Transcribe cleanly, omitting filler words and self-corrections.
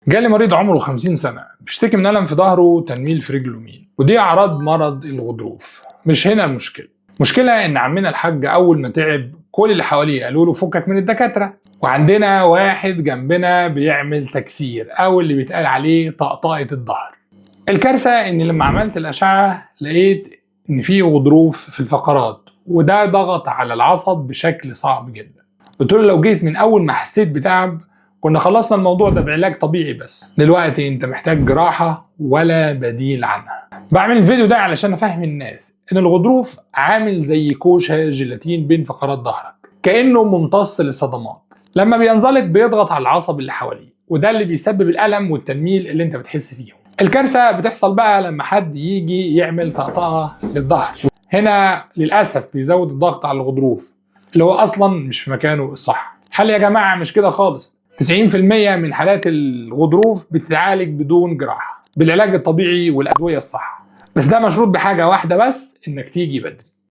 جالي مريض عمره 50 سنة بيشتكي من ألم في ظهره وتنميل في رجله اليمين، ودي أعراض مرض الغضروف. مش هنا المشكلة إن عمنا الحاج أول ما تعب كل اللي حواليه قالوا له فكك من الدكاترة، وعندنا واحد جنبنا بيعمل تكسير أو اللي بيتقال عليه طقطقة الظهر. الكارثة إن لما عملت الأشعة لقيت إن في غضروف في الفقرات، وده ضغط على العصب بشكل صعب جدا. قلت له لو جيت من أول ما حسيت بتعب كنا خلصنا الموضوع ده بعلاج طبيعي، بس دلوقتي انت محتاج جراحة ولا بديل عنها. بعمل الفيديو ده علشان افهم الناس ان الغضروف عامل زي كوشة جيلاتين بين فقرات ظهرك، كأنه ممتص للصدمات. لما بينزلق بيضغط على العصب اللي حواليه، وده اللي بيسبب الألم والتنميل اللي انت بتحس فيهم. الكارثة بتحصل بقى لما حد يجي يعمل طقطقة للظهر، هنا للأسف بيزود الضغط على الغضروف اللي هو أصلا مش في مكانه الصح. حل يا جماعة مش كده خالص. 90% من حالات الغضروف بتتعالج بدون جراحة بالعلاج الطبيعي والأدوية الصح، بس ده مشروط بحاجة واحدة بس، إنك تيجي بدري.